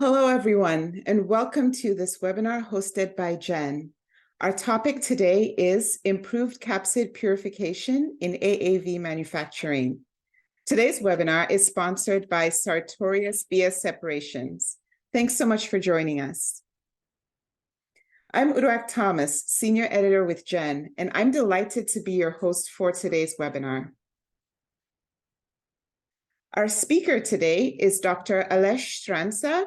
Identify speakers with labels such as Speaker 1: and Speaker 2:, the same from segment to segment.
Speaker 1: Hello, everyone, and welcome to this webinar hosted by Jen. Our topic today is improved capsid purification in AAV manufacturing. Today's webinar is sponsored by Sartorius BS Separations. Thanks so much for joining us. I'm Uduak Thomas, Senior Editor with Jen, and I'm delighted to be your host for today's webinar. Our speaker today is Dr. Aleš Štrancar,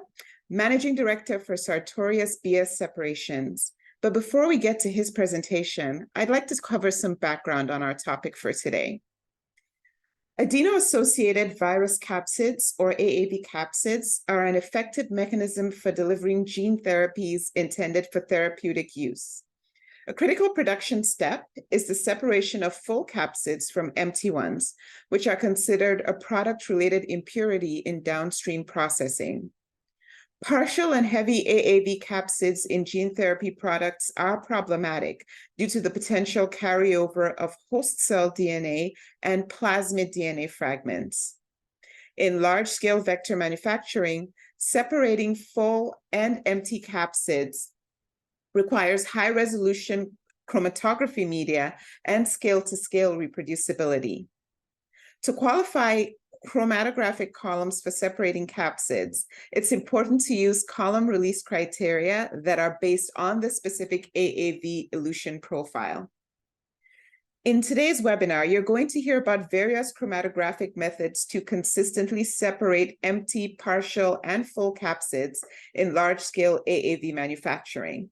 Speaker 1: Managing Director for Sartorius BS Separations. But before we get to his presentation, I'd like to cover some background on our topic for today. Adeno-associated virus capsids, or AAV capsids, are an effective mechanism for delivering gene therapies intended for therapeutic use. A critical production step is the separation of full capsids from empty ones, which are considered a product-related impurity in downstream processing. Partial and heavy AAV capsids in gene therapy products are problematic due to the potential carryover of host cell DNA and plasmid DNA fragments. In large-scale vector manufacturing, separating full and empty capsids requires high-resolution chromatography media and scale-to-scale reproducibility. To qualify chromatographic columns for separating capsids, it's important to use column release criteria that are based on the specific AAV elution profile. In today's webinar, you're going to hear about various chromatographic methods to consistently separate empty, partial, and full capsids in large-scale AAV manufacturing.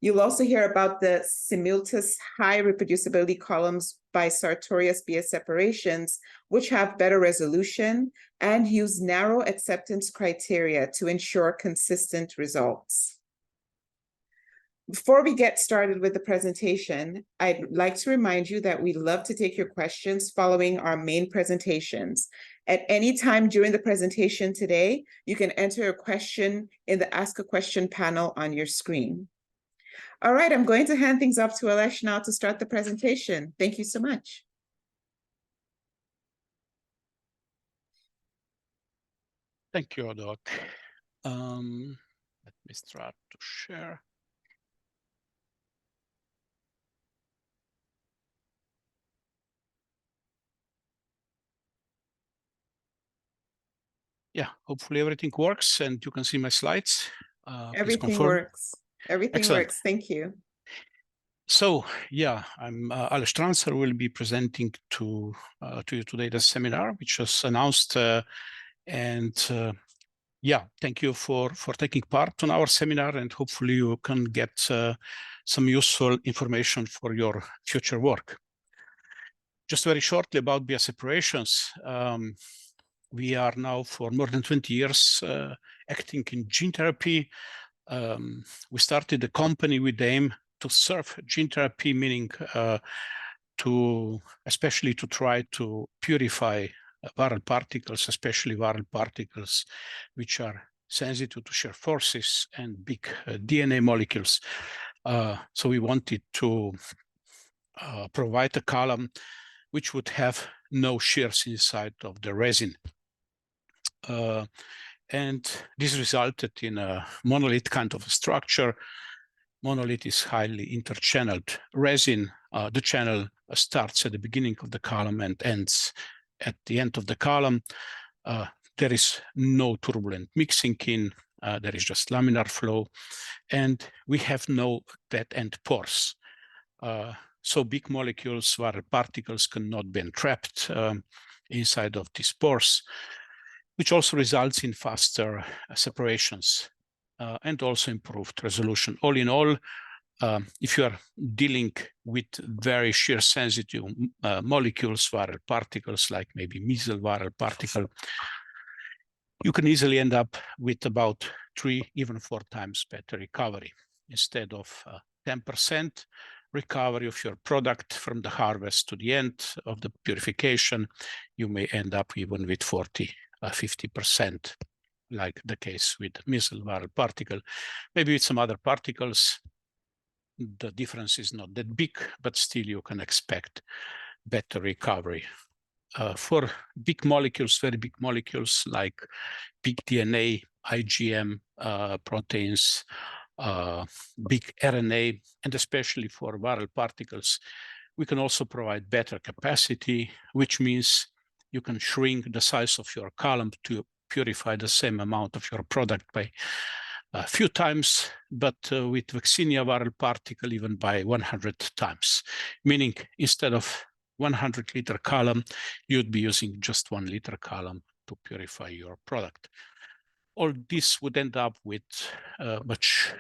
Speaker 1: You'll also hear about the simultaneous high reproducibility columns by Sartorius BS Separations, which have better resolution and use narrow acceptance criteria to ensure consistent results. Before we get started with the presentation, I'd like to remind you that we'd love to take your questions following our main presentations. At any time during the presentation today, you can enter a question in the Ask a Question panel on your screen. All right, I'm going to hand things off to Aleš now to start the presentation. Thank you so much.
Speaker 2: Thank you, Doc. Let me start to share. Yeah, hopefully everything works and you can see my slides.
Speaker 1: Everything works. Everything
Speaker 2: Excellent.
Speaker 1: works. Thank you.
Speaker 2: So, yeah, I'm Aleš Štrancar. Will be presenting to you today the seminar, which was announced. Yeah, thank you for taking part on our seminar, and hopefully you can get some useful information for your future work. Just very shortly about BS Separations. We are now for more than 20 years acting in gene therapy. We started the company with the aim to serve gene therapy, meaning especially to try to purify viral particles, especially viral particles which are sensitive to shear forces and big DNA molecules. So we wanted to provide a column which would have no shears inside of the resin. And this resulted in a monolith kind of a structure. Monolith is highly interchanneled resin. The channel starts at the beginning of the column and ends at the end of the column. There is no turbulent mixing in. There is just laminar flow. And we have no dead-end pores. So big molecules, viral particles cannot be entrapped inside of these pores, which also results in faster separations and also improved resolution. All in all, if you are dealing with very shear sensitive molecules, viral particles, like maybe measles viral particle, you can easily end up with about 3, even 4 times better recovery. Instead of 10% recovery of your product from the harvest to the end of the purification, you may end up even with 40–50%, like the case with measles viral particle. Maybe with some other particles, the difference is not that big, but still you can expect better recovery. For big molecules, very big molecules like big DNA, IgM proteins, big RNA, and especially for viral particles, we can also provide better capacity, which means you can shrink the size of your column to purify the same amount of your product by a few times, but with vaccinia viral particle even by 100 times, meaning instead of 100-liter column, you'd be using just 1-liter column to purify your product. All this would end up with a much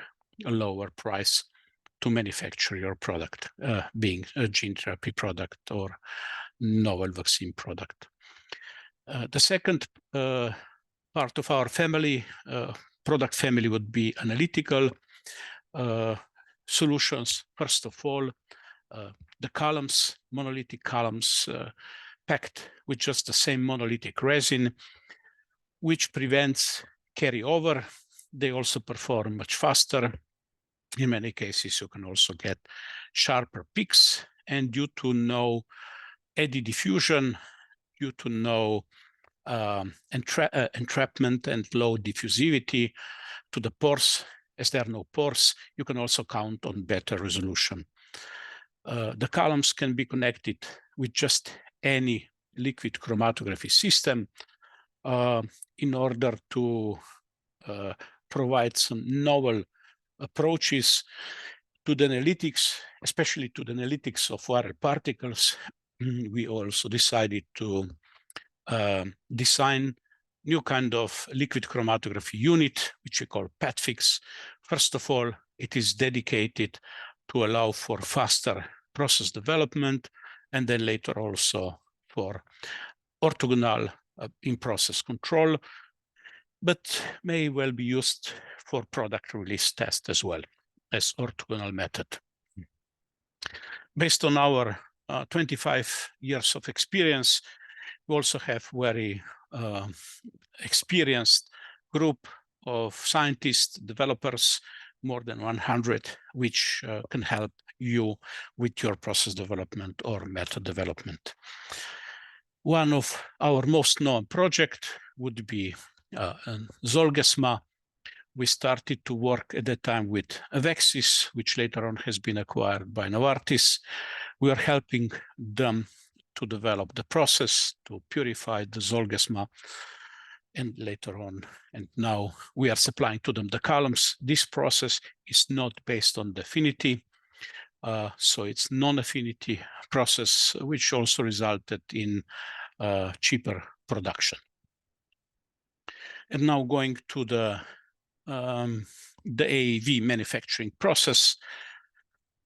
Speaker 2: lower price to manufacture your product, being a gene therapy product or novel vaccine product. The second part of our family, product family, would be analytical solutions. First of all, the columns, monolithic columns packed with just the same monolithic resin, which prevents carryover. They also perform much faster. In many cases, you can also get sharper peaks, and due to no eddy diffusion, due to no entrapment and low diffusivity to the pores, as there are no pores, you can also count on better resolution. The columns can be connected with just any liquid chromatography system in order to provide some novel approaches to the analytics, especially to the analytics of viral particles. We also decided to design new kind of liquid chromatography unit, which we call PATFIX. First of all, it is dedicated to allow for faster process development, and then later also for orthogonal in-process control, but may well be used for product release test as well as orthogonal method. Based on our 25 years of experience, we also have very experienced group of scientists, developers, more than 100, which can help you with your process development or method development. One of our most known project would be Zolgensma. We started to work at that time with Avexis, which later on has been acquired by Novartis. We are helping them to develop the process to purify the Zolgensma, and later on, and now we are supplying to them the columns. This process is not based on the affinity, so it's non-affinity process, which also resulted in cheaper production. And now going to the AAV manufacturing process.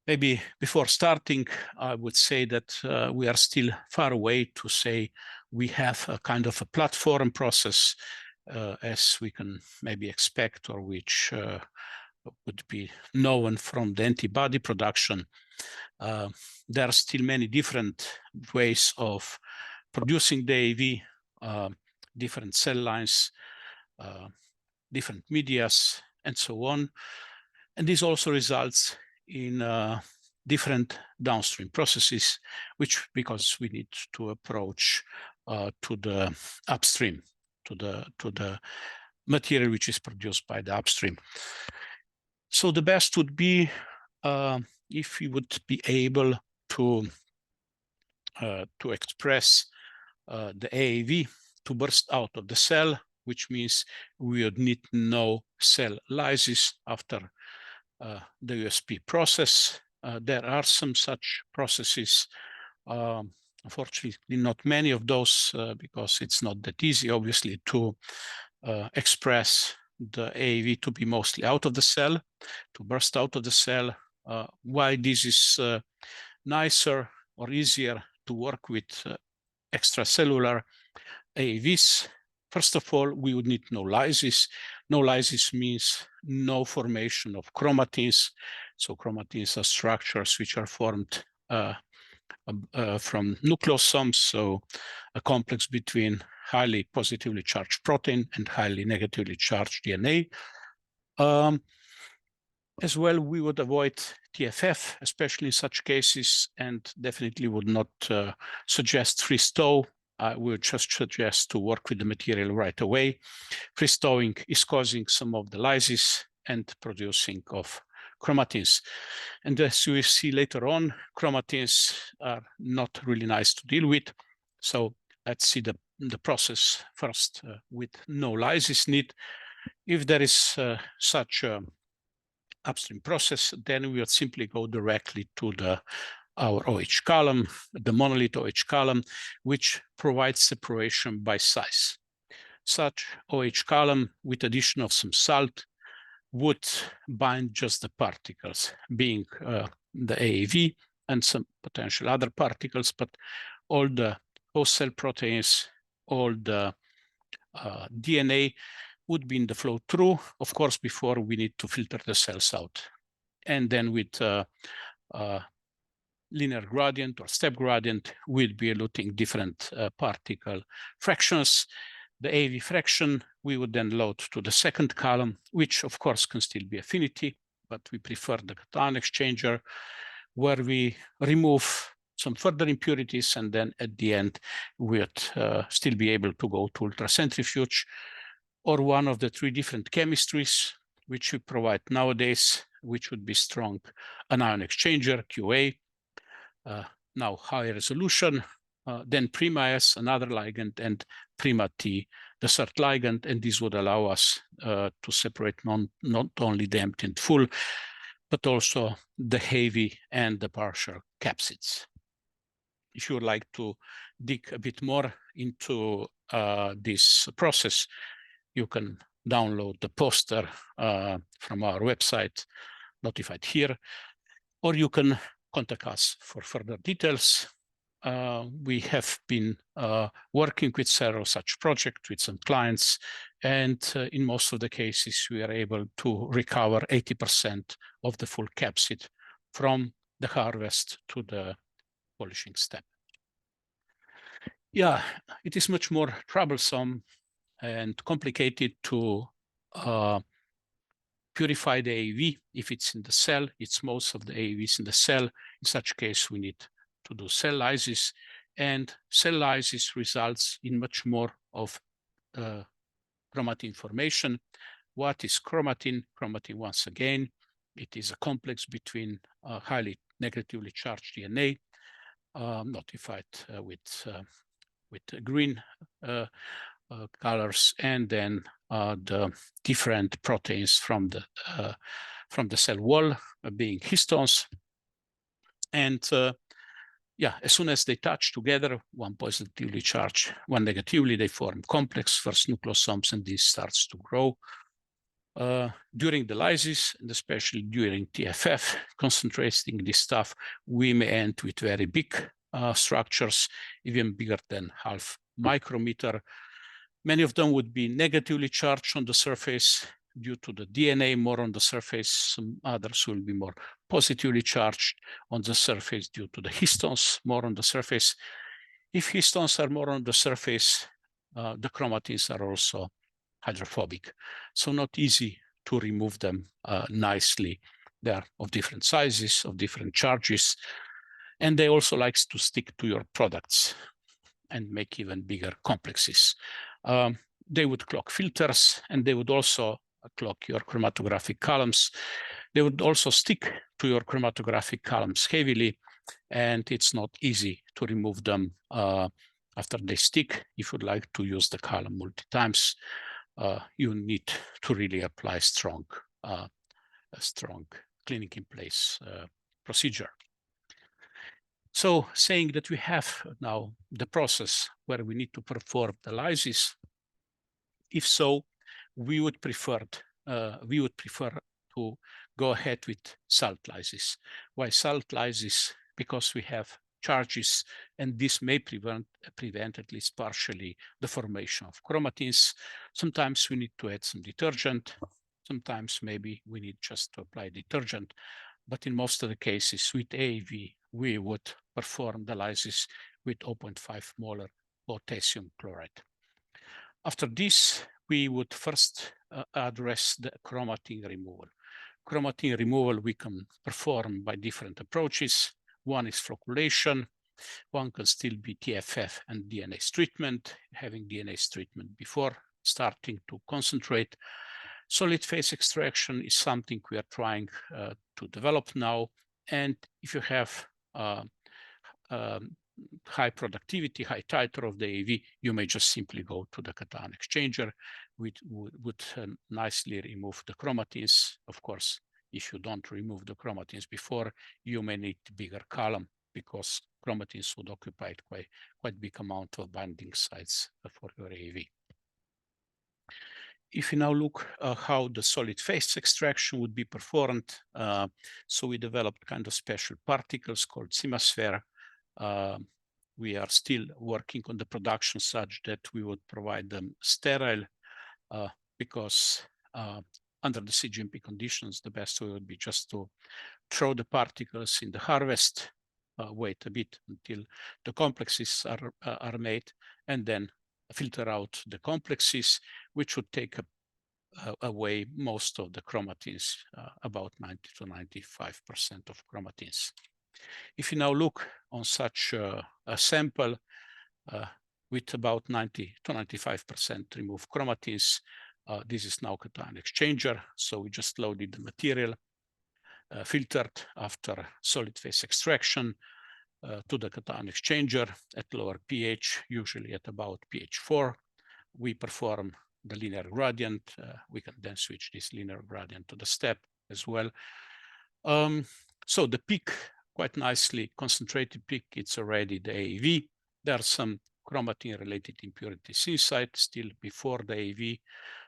Speaker 2: Maybe before starting, I would say that we are still far away to say we have a kind of a platform process as we can maybe expect, or which would be known from the antibody production. There are still many different ways of producing the AAV, different cell lines, different medias, and so on. And this also results in different downstream processes, which, because we need to approach to the upstream, to the material which is produced by the upstream. So the best would be if we would be able to express the AAV to burst out of the cell, which means we would need no cell lysis after the USP process. There are some such processes. Unfortunately, not many of those because it's not that easy, obviously, to express the AAV to be mostly out of the cell, to burst out of the cell. Why this is nicer or easier to work with extracellular AAVs? First of all, we would need no lysis. No lysis means no formation of chromatins. So chromatins are structures which are formed from nucleosomes, so a complex between highly positively charged protein and highly negatively charged DNA. As well, we would avoid TFF, especially in such cases, and definitely would not suggest freeze-thaw I would just suggest to work with the material right away. Freeze-thawing is causing some of the lysis and producing of chromatins. And as you will see later on, chromatins are not really nice to deal with. So let's see the process first with no lysis need. If there is such a upstream process, then we would simply go directly to our OH column, the monolith OH column, which provides separation by size. Such OH column with addition of some salt would bind just the particles, being the AAV and some potential other particles, but all the host cell proteins, all the DNA would be in the flow through. Of course, before we need to filter the cells out. And then with linear gradient or step gradient, we'd be eluting different particle fractions. The AAV fraction, we would then load to the second column, which of course can still be affinity, but we prefer the cation exchanger, where we remove some further impurities, and then at the end, we'd still be able to go to ultracentrifuge or one of the three different chemistries which we provide nowadays, which would be strong anion exchanger, QA, now high resolution, then Prima-S, another ligand, and Prima-T, the third ligand, and this would allow us to separate not only the empty and full, but also the heavy and the partial capsids. If you would like to dig a bit more into this process, you can download the poster from our website, notified here, or you can contact us for further details. We have been working with several such projects with some clients, and in most of the cases, we are able to recover 80% of the full capsid from the harvest to the polishing step. Yeah, it is much more troublesome and complicated to purify the AAV. If it's in the cell, it's most of the AAVs in the cell. In such case, we need to do cell lysis, and cell lysis results in much more of chromatin formation. What is chromatin? Chromatin, once again, it is a complex between highly negatively charged DNA, notified with green colors, and then the different proteins from the cell wall, being histones. And yeah, as soon as they touch together, one positively charged, one negatively, they form complex first nucleosomes, and this starts to grow. During the lysis, and especially during TFF, concentrating this stuff, we may end with very big structures, even bigger than half micrometer. Many of them would be negatively charged on the surface due to the DNA more on the surface. Some others will be more positively charged on the surface due to the histones more on the surface. If histones are more on the surface, the chromatins are also hydrophobic, so not easy to remove them nicely. They are of different sizes, of different charges, and they also like to stick to your products and make even bigger complexes. They would clog filters, and they would also clog your chromatographic columns. They would also stick to your chromatographic columns heavily, and it's not easy to remove them after they stick. If you'd like to use the column multi-times, you need to really apply a strong cleaning in place procedure. So saying that we have now the process where we need to perform the lysis, if so, we would prefer to go ahead with salt lysis. Why salt lysis? Because we have charges, and this may prevent at least partially the formation of chromatins. Sometimes we need to add some detergent. Sometimes maybe we need just to apply detergent. But in most of the cases with AAV, we would perform the lysis with 0.5 molar potassium chloride. After this, we would first address the chromatin removal. Chromatin removal we can perform by different approaches. One is flocculation. One can still be TFF and DNase treatment, having DNase treatment before starting to concentrate. Solid phase extraction is something we are trying to develop now. And if you have high productivity, high titer of the AAV, you may just simply go to the cation exchanger, which would nicely remove the chromatins. Of course, if you don't remove the chromatins before, you may need a bigger column because chromatins would occupy quite big amount of binding sites for your AAV. If you now look how the solid phase extraction would be performed, so we developed kind of special particles called Simasphere. We are still working on the production such that we would provide them sterile because under the cGMP conditions, the best way would be just to throw the particles in the harvest, wait a bit until the complexes are made, and then filter out the complexes, which would take away most of the chromatins, about 90 to 95% of chromatins. If you now look on such a sample with about 90 to 95% removed chromatins, this is now cation exchanger. So we just loaded the material, filtered after solid phase extraction to the cation exchanger at lower pH, usually at about pH 4. We perform the linear gradient. We can then switch this linear gradient to the step as well. So the peak, quite nicely concentrated peak, it's already the AAV. There are some chromatin-related impurities inside, still before the AAV.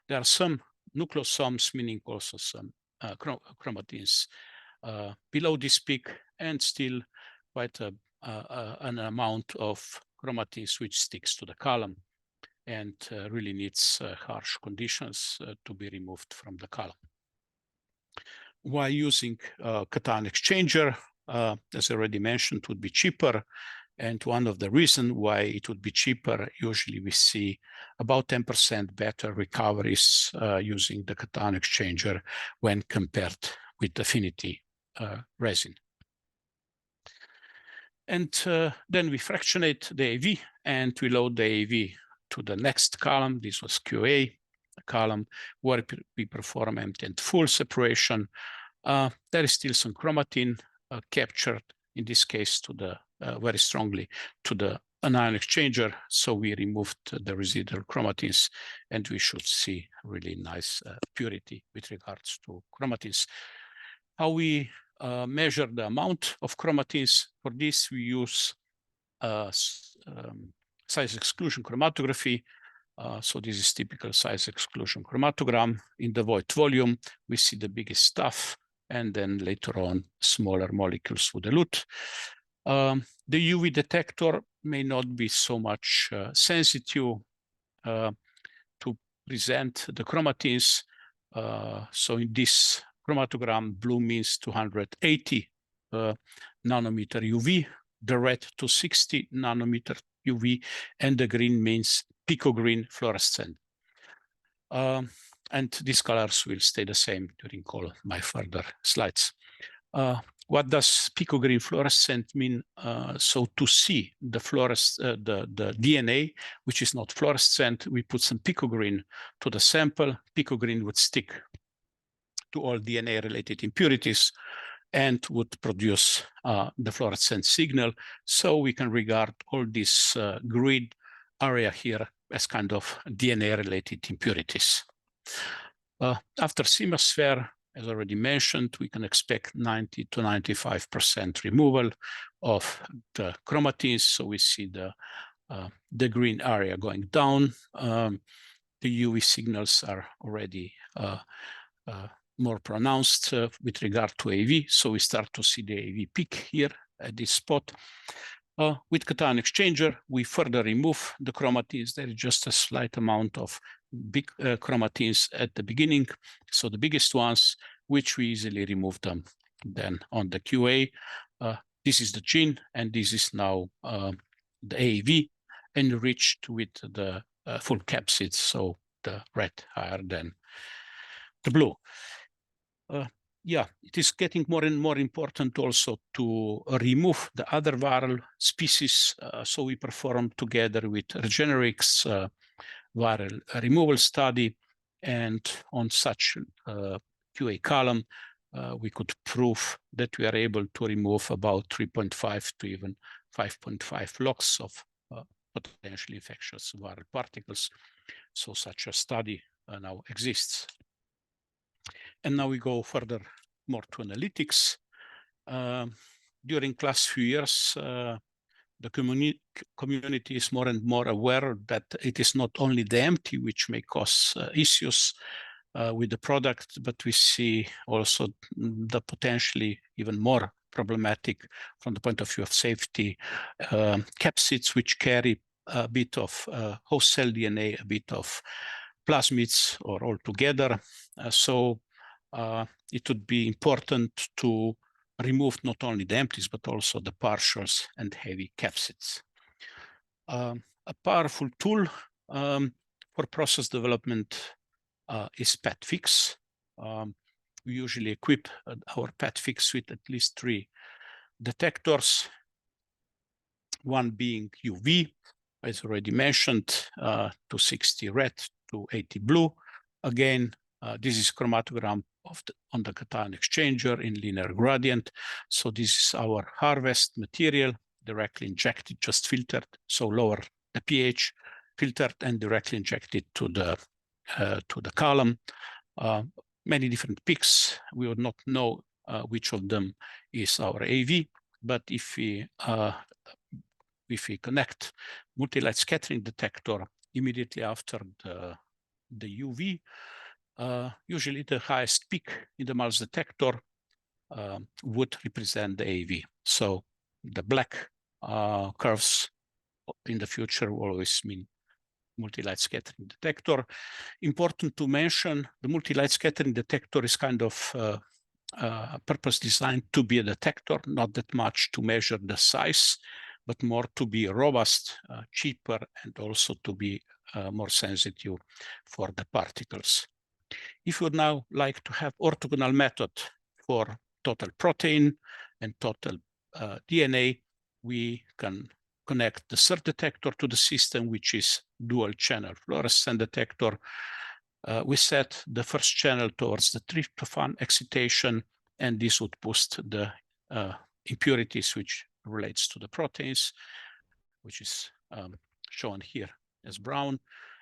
Speaker 2: There are some nucleosomes, meaning also some chromatins below this peak, and still quite an amount of chromatins which sticks to the column and really needs harsh conditions to be removed from the column. While using cation exchanger, as already mentioned, would be cheaper. And one of the reasons why it would be cheaper, usually we see about 10% better recoveries using the cation exchanger when compared with affinity resin. And then we fractionate the AAV and we load the AAV to the next column. This was QA column where we perform empty and full separation. There is still some chromatin captured, in this case to the very strongly to the anion exchanger. So we removed the residual chromatins and we should see really nice purity with regards to chromatins. How we measure the amount of chromatins? For this, we use size exclusion chromatography. So this is typical size exclusion chromatogram. In the void volume, we see the biggest stuff, and then later on, smaller molecules would elute. The UV detector may not be so much sensitive to present the chromatins. So in this chromatogram, blue means 280 nanometer UV, the red 260 nanometer UV, and the green means picogreen fluorescent. And these colors will stay the same during all my further slides. What does picogreen fluorescent mean? So to see the the DNA, which is not fluorescent, we put some picogreen to the sample. Picogreen would stick to all DNA-related impurities and would produce the fluorescent signal. So we can regard all this green area here as kind of DNA-related impurities. After Simasphere, as already mentioned, we can expect 90 to 95% removal of the chromatins. So we see the green area going down. The UV signals are already more pronounced with regard to AAV. So we start to see the AAV peak here at this spot. With cation exchanger, we further remove the chromatins. There is just a slight amount of big chromatins at the beginning. So the biggest ones, which we easily remove them. Then on the QA, this is the gene, and this is now the AAV enriched with the full capsids. So the red higher than the blue. yeah, it is getting more and more important also to remove the other viral species. So we performed together with Regenerix viral removal study, and on such QA column, we could prove that we are able to remove about 3.5 to even 5.5 logs of potentially infectious viral particles. So such a study now exists. And now we go further more to analytics. During last few years, the community is more and more aware that it is not only the empty which may cause issues with the product, but we see also the potentially even more problematic from the point of view of safety capsids, which carry a bit of host cell DNA, a bit of plasmids, or all together. So it would be important to remove not only the empties, but also the partials and heavy capsids. A powerful tool for process development is PatFix. We usually equip our PatFix with at least 3 detectors, one being UV, as already mentioned, 260 red, 280 blue. Again, this is chromatogram on the cation exchanger in linear gradient. So this is our harvest material, directly injected, just filtered, so lower the pH, filtered and directly injected to the column. Many different peaks. We would not know which of them is our AAV, but if we connect multi-light scattering detector immediately after the UV, usually the highest peak in the Mal's detector would represent the AAV. So the black curves in the future will always mean multi-light scattering detector. Important to mention, the multi-light scattering detector is kind of purpose designed to be a detector, not that much to measure the size, but more to be robust, cheaper, and also to be more sensitive for the particles. If you would now like to have orthogonal method for total protein and total DNA, we can connect the third detector to the system, which is dual channel fluorescent detector. We set the first channel towards the tryptophan excitation, and this would boost the impurities which relates to the proteins, which is shown here as brown.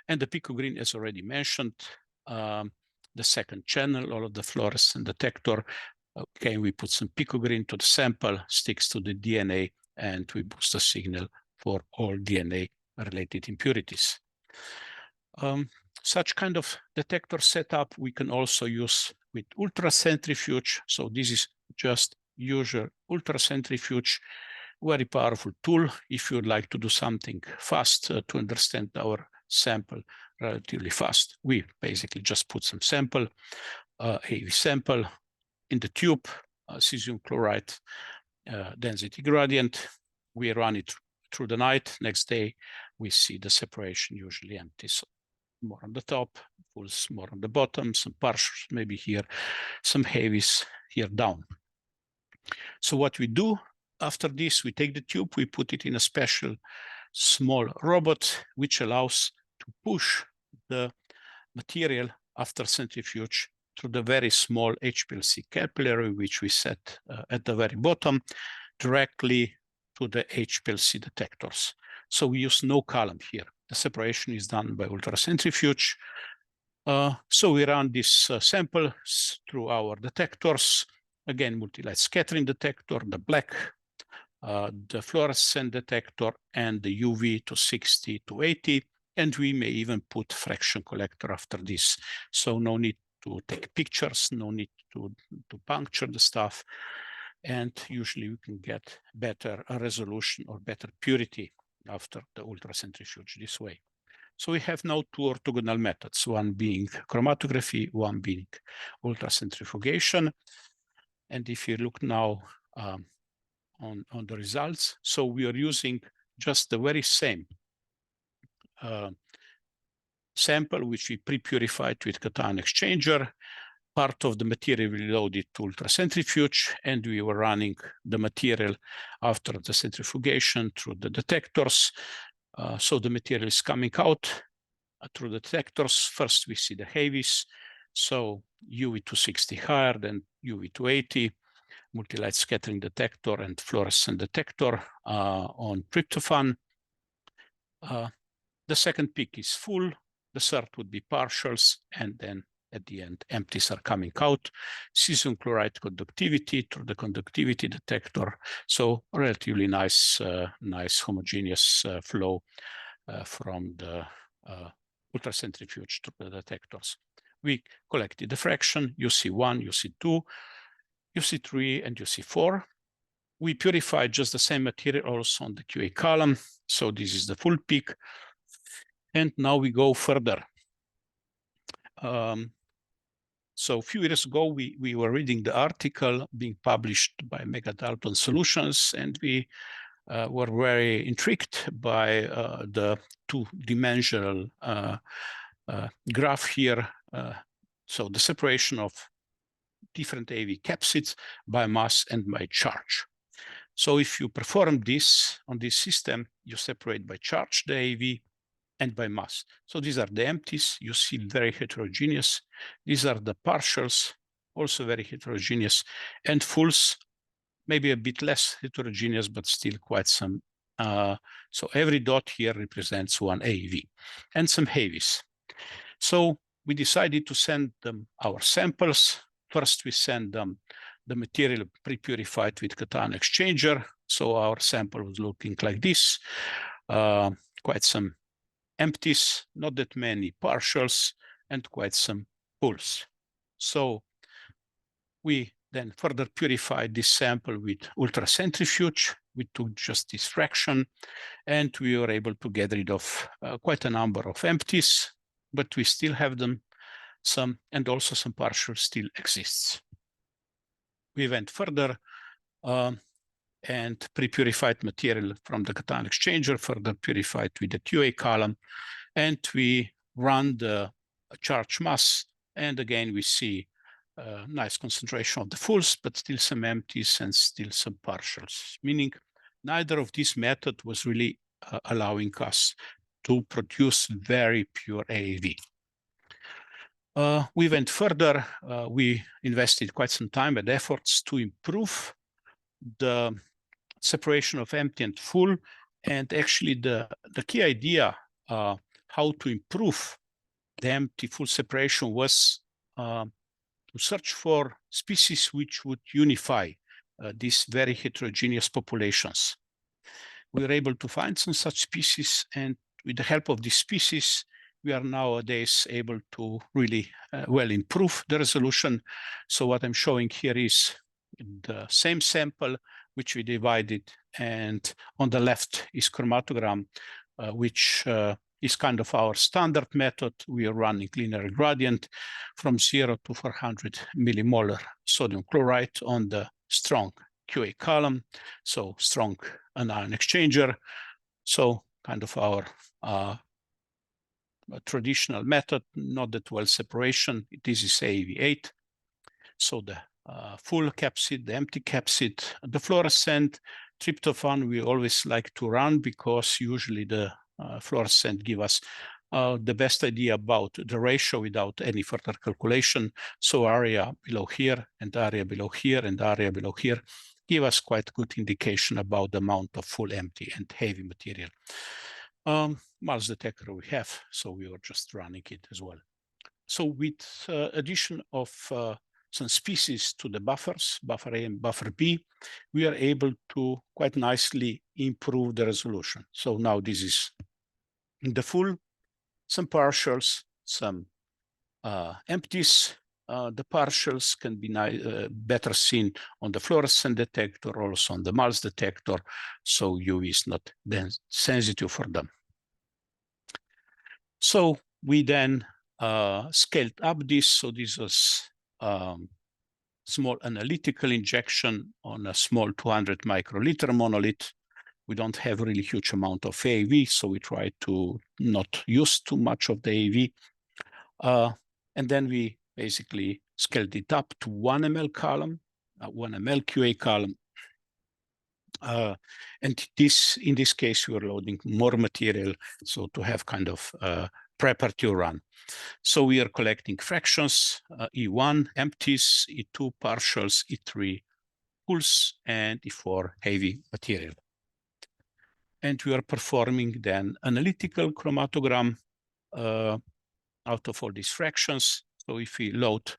Speaker 2: And the picogreen, as already mentioned, the second channel, all of the fluorescent detector. Okay, we put some picogreen to the sample, sticks to the DNA, and we boost the signal for all DNA-related impurities. Such kind of detector setup we can also use with ultracentrifuge. So this is just usual ultracentrifuge, very powerful tool if you would like to do something fast to understand our sample relatively fast. We basically just put some sample, AAV sample in the tube, cesium chloride density gradient. We run it through the night. Next day, we see the separation usually empty. So more on the top, fulls more on the bottom, some partials maybe here, some heavies here down. So what we do after this, we take the tube, we put it in a special small robot, which allows to push the material after centrifuge through the very small HPLC capillary, which we set at the very bottom, directly to the HPLC detectors. So we use no column here. The separation is done by ultracentrifuge. So we run this sample through our detectors. Again, multi-light scattering detector, the black, the fluorescent detector, and the UV to 60 to 80. And we may even put fraction collector after this. So no need to take pictures, no need to puncture the stuff. And usually we can get better resolution or better purity after the ultracentrifuge this way. So we have now 2 orthogonal methods, one being chromatography, one being ultracentrifugation. And if you look now on the results, so we are using just the very same sample, which we pre-purified with cation exchanger, part of the material we loaded to ultracentrifuge, and we were running the material after the centrifugation through the detectors. So the material is coming out through the detectors. First, we see the heavies. So UV 260 higher than UV 280, multi-light scattering detector and fluorescent detector on tryptophan. The second peak is full. The third would be partials, and then at the end, empties are coming out. Cesium chloride conductivity through the conductivity detector. So relatively nice, nice homogeneous flow from the ultracentrifuge to the detectors. We collected the fraction, UC1, UC2, UC3, and UC4. We purified just the same material also on the QA column. So this is the full peak. And now we go further. So a few years ago, we were reading the article being published by Mega Dalton Solutions, and we were very intrigued by the two-dimensional graph here. So the separation of different AAV capsids by mass and by charge. So if you perform this on this system, you separate by charge the AAV and by mass. So these are the empties, you see very heterogeneous. These are the partials, also very heterogeneous, and fulls, maybe a bit less heterogeneous, but still quite some. So every dot here represents one AAV and some heavies. So we decided to send them our samples. First, we send them the material pre-purified with cation exchanger. So our sample was looking like this, quite some empties, not that many partials, and quite some fulls. So we then further purified this sample with ultracentrifuge. We took just this fraction, and we were able to get rid of quite a number of empties, but we still have them, some, and also some partials still exists. We went further and pre-purified material from the cation exchanger, further purified with the QA column, and we run the charge mass, and again we see a nice concentration of the fulls, but still some empties and still some partials, meaning neither of these method was really allowing us to produce very pure AAV. We went further. We invested quite some time and efforts to improve the separation of empty and full, and actually the key idea how to improve the empty full separation was to search for species which would unify these very heterogeneous populations. We were able to find some such species, and with the help of these species, we are nowadays able to really well improve the resolution. So what I'm showing here is the same sample which we divided, and on the left is chromatogram, which is kind of our standard method. We are running linear gradient from 0 to 400 millimolar sodium chloride on the strong QA column, so strong anion exchanger. So kind of our traditional method, not that well separation. This is AAV8. So the full capsid, the empty capsid, the fluorescent tryptophan we always like to run because usually the fluorescent give us the best idea about the ratio without any further calculation. So area below here and area below here and area below here give us quite good indication about the amount of full, empty, and heavy material. Mass detector we have, so we were just running it as well. So with addition of some species to the buffers, buffer A and buffer B, we are able to quite nicely improve the resolution. So now this is the full, some partials, some empties. The partials can be better seen on the fluorescent detector, also on the Mal's detector, so UV is not then sensitive for them. So we then scaled up this. So this was small analytical injection on a small 200 microliter monolith. We don't have really huge amount of AAV, so we try to not use too much of the AAV. And then we basically scaled it up to 1 ml column, 1 ml QA column. And in this case, we are loading more material, so to have kind of preparatory run. So we are collecting fractions, E1 empties, E2 partials, E3 fulls, and E4 heavy material. And we are performing then analytical chromatogram out of all these fractions. So if we load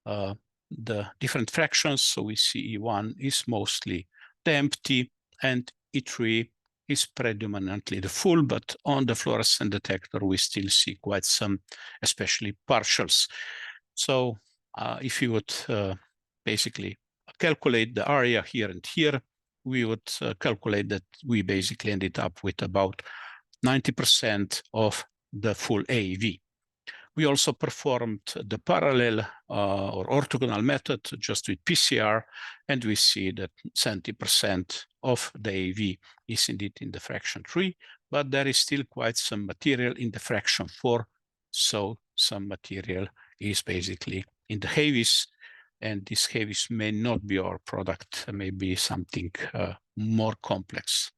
Speaker 2: the different fractions, so we see E1 is mostly the empty, and E3 is predominantly the full, but on the fluorescent detector, we still see quite some, especially partials. So if you would basically calculate the area here and here, we would calculate that we basically ended up with about 90% of the full AAV. We also performed the parallel or orthogonal method just with PCR, and we see that 70% of the AAV is indeed in the fraction 3, but there is still quite some material in the fraction 4. So some material is basically in the heavies, and these heavies may not be our product, maybe something more complex.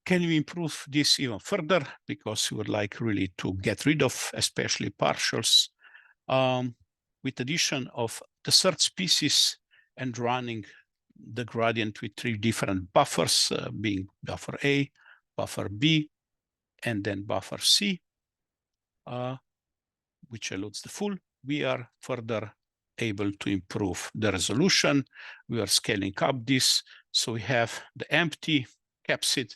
Speaker 2: Can we improve this even further? Because we would like really to get rid of especially partials with addition of the third species and running the gradient with 3 different buffers, being buffer A, buffer B, and then buffer C, which eludes the full. We are further able to improve the resolution. We are scaling up this, so we have the empty capsid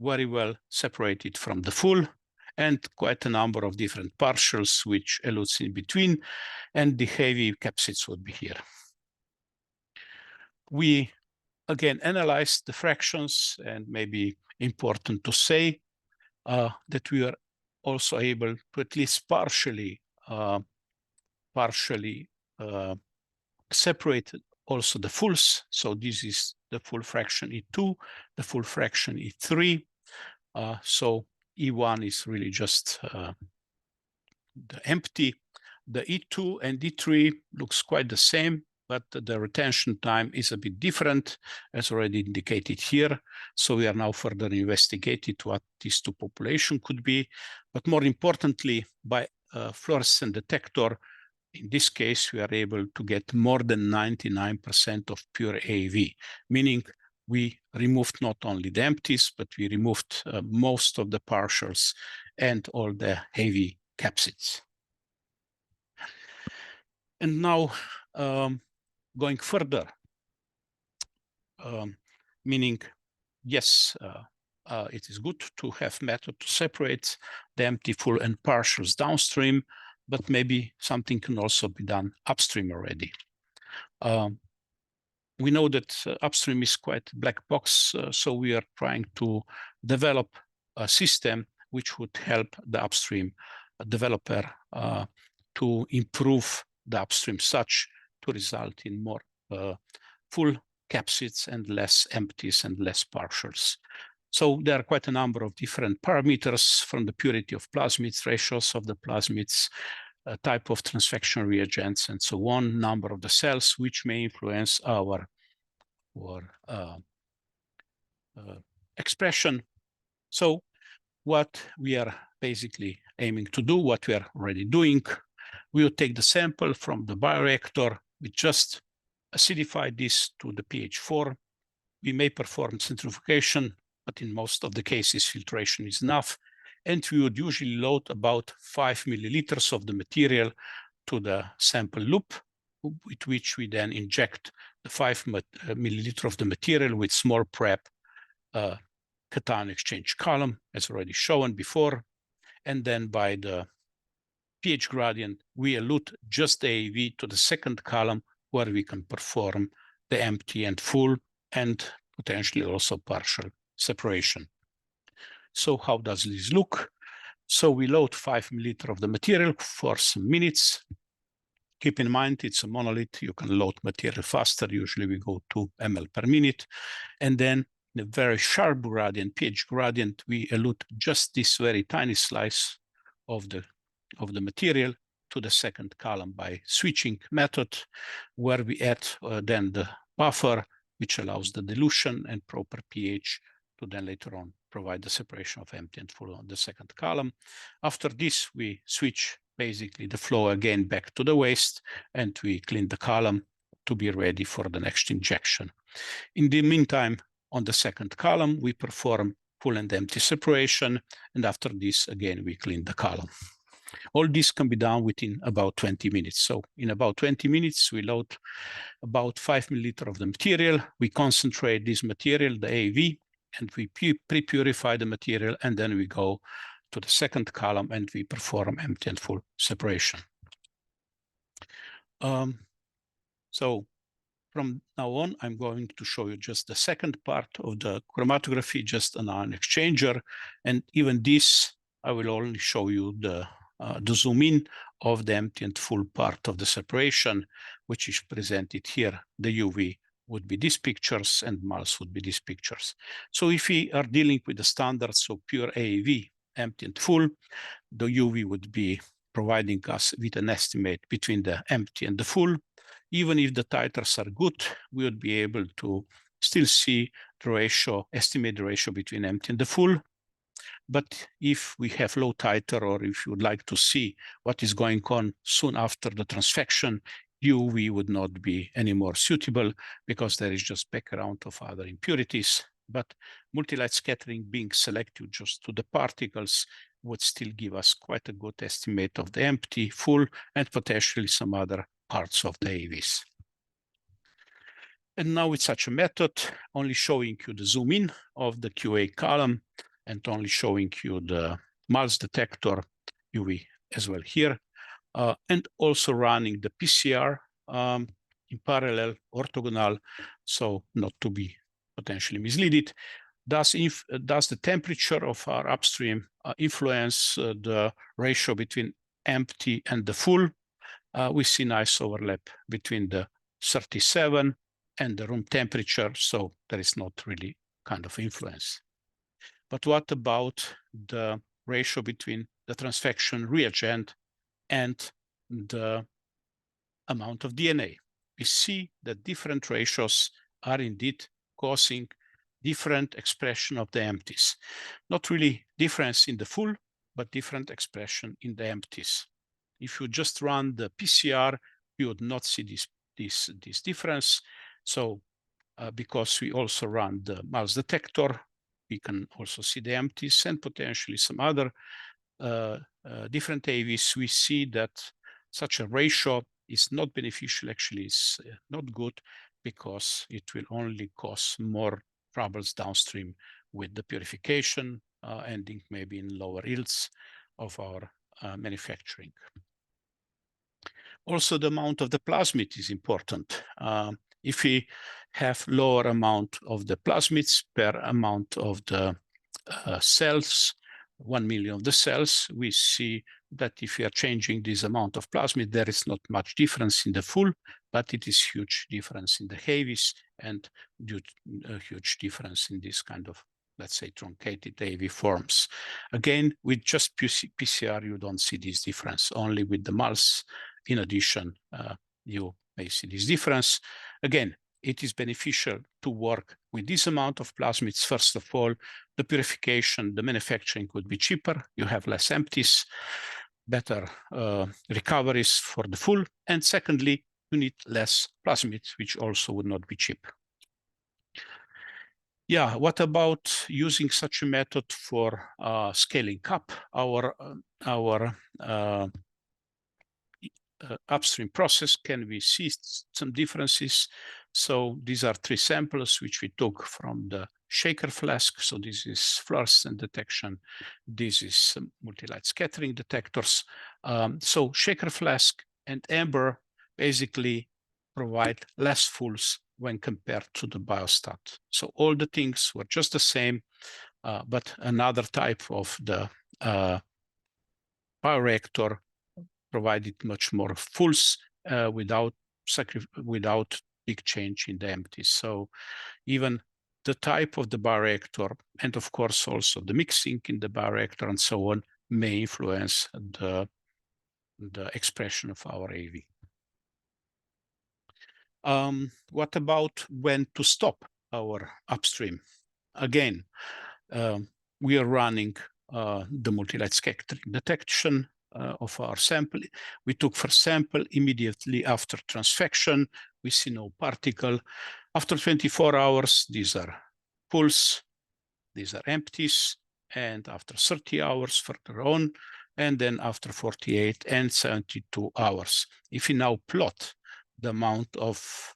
Speaker 2: very well separated from the full, and quite a number of different partials which eludes in between, and the heavy capsids would be here. We again analyzed the fractions, and maybe important to say that we are also able to at least partially separate also the fulls. So this is the full fraction E2, the full fraction E3. So E1 is really just the empty. The E2 and E3 looks quite the same, but the retention time is a bit different, as already indicated here. So we are now further investigating what these two populations could be. But more importantly, by fluorescent detector, in this case, we are able to get more than 99% of pure AAV, meaning we removed not only the empties, but we removed most of the partials and all the heavy capsids. And now going further, meaning, yes, it is good to have method to separate the empty, full, and partials downstream, but maybe something can also be done upstream already. We know that upstream is quite a black box, so we are trying to develop a system which would help the upstream developer to improve the upstream such to result in more full capsids and less empties and less partials. So there are quite a number of different parameters, from the purity of plasmids, ratios of the plasmids, type of transfection reagents, and so on, number of the cells, which may influence our expression. So what we are basically aiming to do, what we are already doing, we will take the sample from the bioreactor, we just acidify this to the pH 4. We may perform centrifugation, but in most of the cases, filtration is enough. And we would usually load about 5 milliliters of the material to the sample loop, with which we then inject the 5 milliliter of the material with small prep cation exchange column, as already shown before. And then by the pH gradient, we elute just the AAV to the second column, where we can perform the empty and full, and potentially also partial separation. So how does this look? So we load 5 milliliter of the material for some minutes. Keep in mind, it's a monolith. You can load material faster. Usually we go 2 ml per minute. And then the very sharp gradient, pH gradient, we elute just this very tiny slice of the material to the second column by switching method, where we add then the buffer, which allows the dilution and proper pH to then later on provide the separation of empty and full on the second column. After this, we switch basically the flow again back to the waste, and we clean the column to be ready for the next injection. In the meantime, on the second column, we perform full and empty separation, and after this, again, we clean the column. All this can be done within about 20 minutes. So in about 20 minutes, we load about 5 milliliters of the material. We concentrate this material, the AAV, and we pre-purify the material, and then we go to the second column and we perform empty and full separation. So from now on, I'm going to show you just the second part of the chromatography, just an ion exchanger. And even this, I will only show you the zoom in of the empty and full part of the separation, which is presented here. The UV would be these pictures and MALS would be these pictures. So if we are dealing with the standards of pure AAV, empty and full, the UV would be providing us with an estimate between the empty and the full. Even if the titers are good, we would be able to still see the ratio, estimate the ratio between empty and the full. But if we have low titer, or if you would like to see what is going on soon after the transfection, UV would not be any more suitable because there is just background of other impurities. But multi-light scattering being selective just to the particles would still give us quite a good estimate of the empty, full, and potentially some other parts of the AAVs. And now with such a method, only showing you the zoom in of the QA column and only showing you the MALS detector UV as well here, and also running the PCR in parallel, orthogonal, so not to be potentially misleaded. Does the temperature of our upstream influence the ratio between empty and the full? We see nice overlap between the 37 and the room temperature, so there is not really kind of influence. But what about the ratio between the transfection reagent and the amount of DNA? We see that different ratios are indeed causing different expression of the empties. Not really difference in the full, but different expression in the empties. If you just run the PCR, you would not see this difference. So because we also run the MALS detector, we can also see the empties and potentially some other different AAVs. We see that such a ratio is not beneficial, actually is not good, because it will only cause more troubles downstream with the purification, ending maybe in lower yields of our manufacturing. Also, the amount of the plasmid is important. If we have lower amount of the plasmids per amount of the cells, 1 million of the cells, we see that if we are changing this amount of plasmid, there is not much difference in the full, but it is huge difference in the heavies and a huge difference in this kind of, let's say, truncated AAV forms. Again, with just PCR, you don't see this difference. Only with the MALS, in addition, you may see this difference. Again, it is beneficial to work with this amount of plasmids. First of all, the purification, the manufacturing would be cheaper. You have less empties, better recoveries for the full. And secondly, you need less plasmids, which also would not be cheap. Yeah, what about using such a method for scaling up our upstream process? Can we see some differences? So these are 3 samples which we took from the shaker flask. So this is fluorescent detection. This is multi-light scattering detectors. So shaker flask and amber basically provide less fulls when compared to the biostat. So all the things were just the same, but another type of the bioreactor provided much more fulls without big change in the empties. So even the type of the bioreactor, and of course also the mixing in the bioreactor and so on, may influence the the expression of our AAV. What about when to stop our upstream? Again, we are running the multi-light scattering detection of our sample. We took first sample immediately after transfection. We see no particle. After 24 hours, these are fulls, these are empties, and after 30 hours further on, and then after 48 and 72 hours. If we now plot the amount of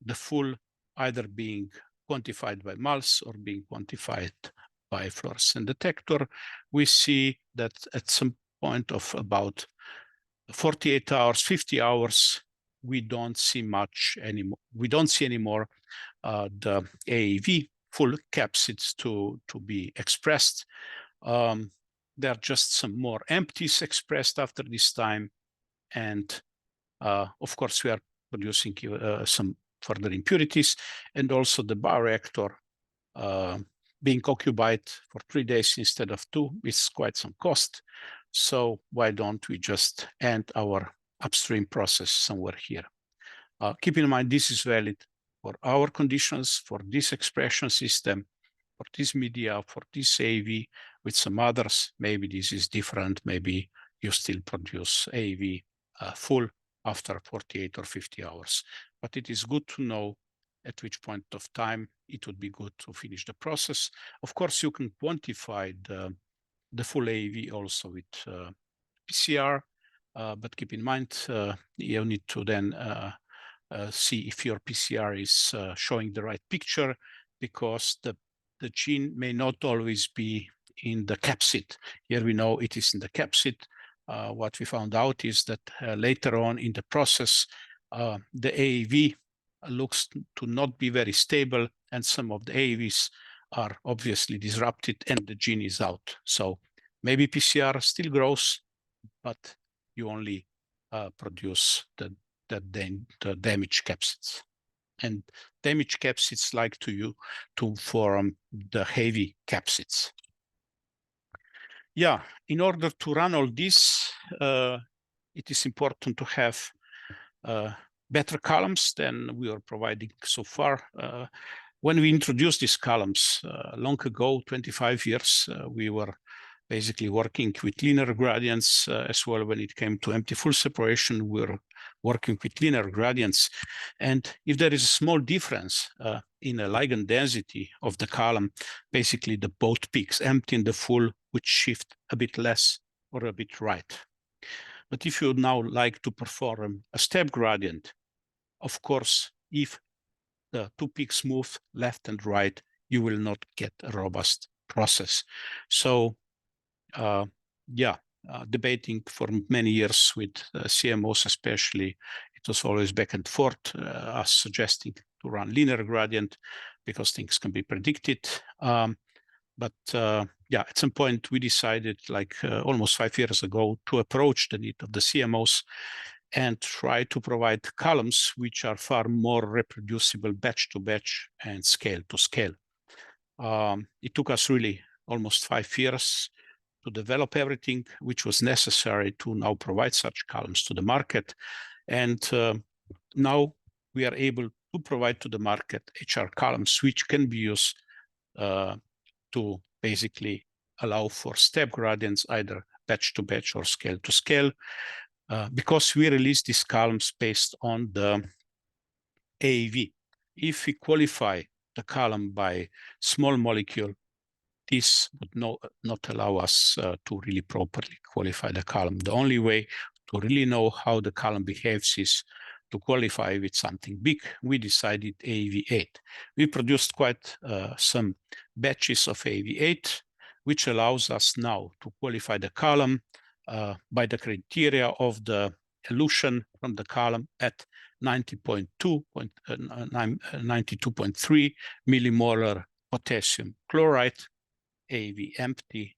Speaker 2: the full either being quantified by moles or being quantified by fluorescent detector, we see that at some point of about 48 hours, 50 hours, we don't see much anymore. We don't see anymore the AAV full capsids to be expressed. There are just some more empties expressed after this time. And of course, we are producing some further impurities, and also the bioreactor being occupied for 3 days instead of 2 is quite some cost. So why don't we just end our upstream process somewhere here? Keep in mind, this is valid for our conditions, for this expression system, for this media, for this AAV. With some others, maybe this is different. Maybe you still produce AAV full after 48 or 50 hours. But it is good to know at which point of time it would be good to finish the process. Of course, you can quantify the full AAV also with PCR, but keep in mind, you need to then see if your PCR is showing the right picture, because the gene may not always be in the capsid. Here we know it is in the capsid. What we found out is that later on in the process, the AAV looks to not be very stable, and some of the AAVs are obviously disrupted and the gene is out. So maybe PCR still grows, but you only produce the damaged capsids. And damaged capsids like to form the heavy capsids. Yeah, in order to run all this, it is important to have better columns than we are providing so far. When we introduced these columns long ago, 25 years, we were basically working with linear gradients as well. When it came to empty full separation, we were working with linear gradients. And if there is a small difference in a ligand density of the column, basically the both peaks, empty and the full, would shift a bit less or a bit right. But if you would now like to perform a step gradient, of course, if the 2 peaks move left and right, you will not get a robust process. So debating for many years with CMOs especially, it was always back and forth, us suggesting to run linear gradient because things can be predicted. But at some point we decided, like almost 5 years ago, to approach the need of the CMOs and try to provide columns which are far more reproducible batch to batch and scale to scale. It took us really almost 5 years to develop everything which was necessary to now provide such columns to the market. And now we are able to provide to the market HR columns which can be used to basically allow for step gradients, either batch to batch or scale to scale, because we release these columns based on the AAV. If we qualify the column by small molecule, this would not allow us to really properly qualify the column. The only way to really know how the column behaves is to qualify with something big. We decided AAV8. We produced quite some batches of AAV8, which allows us now to qualify the column by the criteria of the elution from the column at 92.3 millimolar potassium chloride, AAV empty,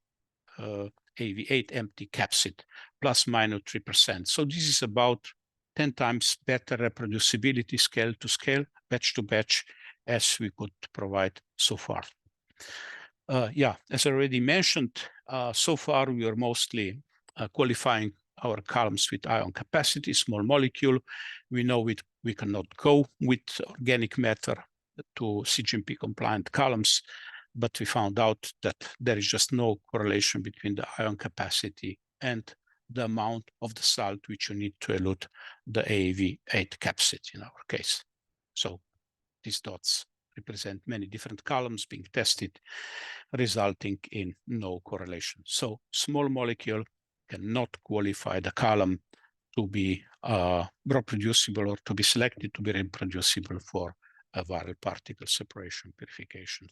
Speaker 2: AAV8 empty capsid, plus minus 3%. So this is about 10 times better reproducibility scale to scale, batch to batch, as we could provide so far. As I already mentioned, so far we are mostly qualifying our columns with ion capacity, small molecule. We know we cannot go with organic matter to CGMP compliant columns, but we found out that there is just no correlation between the ion capacity and the amount of the salt which you need to elute the AAV8 capsid in our case. So these dots represent many different columns being tested, resulting in no correlation. So small molecule cannot qualify the column to be reproducible or to be selected to be reproducible for a viral particle separation purification.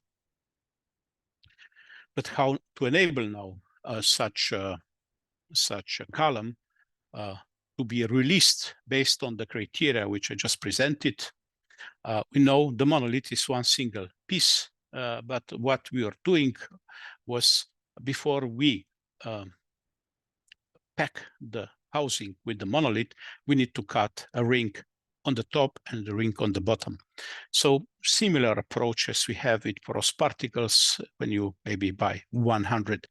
Speaker 2: But how to enable now such a column to be released based on the criteria which I just presented? We know the monolith is one single piece, but what we are doing was, before we pack the housing with the monolith, we need to cut a ring on the top and the ring on the bottom. So similar approach as we have with porous particles. When you maybe buy 100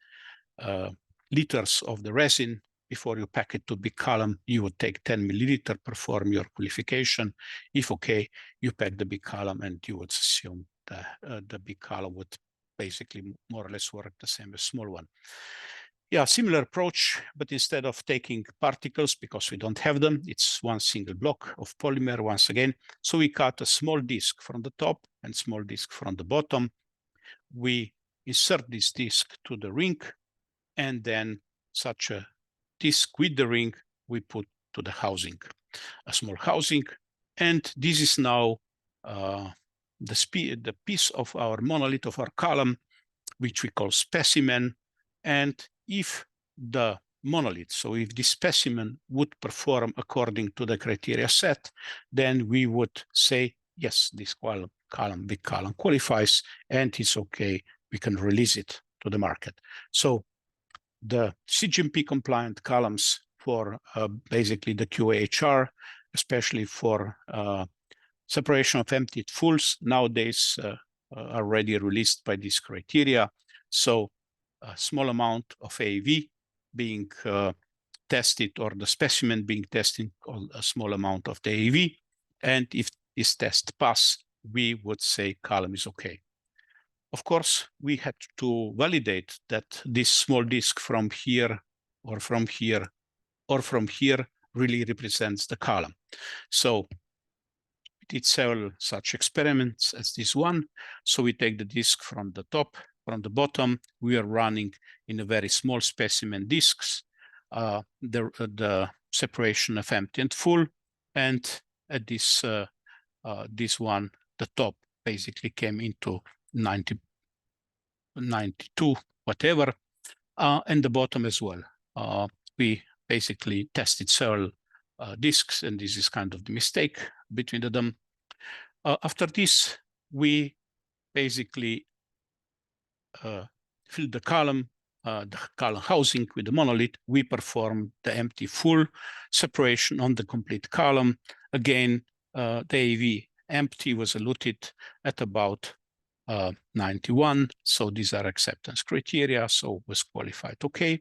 Speaker 2: liters of the resin, before you pack it to big column, you would take 10 milliliter, perform your qualification. If okay, you pack the big column, and you would assume the big column would basically more or less work the same as small one. Yeah, similar approach, but instead of taking particles, because we don't have them, it's one single block of polymer once again. So we cut a small disc from the top and small disc from the bottom. We insert this disc to the ring, and then such a disc with the ring we put to the housing, a small housing. And this is now the piece of our monolith, of our column, which we call specimen. And if the monolith, so if the specimen would perform according to the criteria set, then we would say, yes, this big column qualifies, and it's okay, we can release it to the market. So the CGMP compliant columns for basically the QAHR, especially for separation of emptied fulls, nowadays are already released by this criteria. So a small amount of AAV being tested, or the specimen being tested on a small amount of the AAV. And if this test pass, we would say column is okay. Of course, we had to validate that this small disc from here, or from here, or from here really represents the column. So we did several such experiments as this one. So we take the disc from the top, from the bottom. We are running in a very small specimen discs, the separation of empty and full, and at this one, the top basically came into 92, whatever, and the bottom as well. We basically tested several discs, and this is kind of the mistake between them. After this, we basically filled the column housing with the monolith. We performed the empty full separation on the complete column. Again, the AAV empty was eluted at about 91. So these are acceptance criteria, so was qualified okay.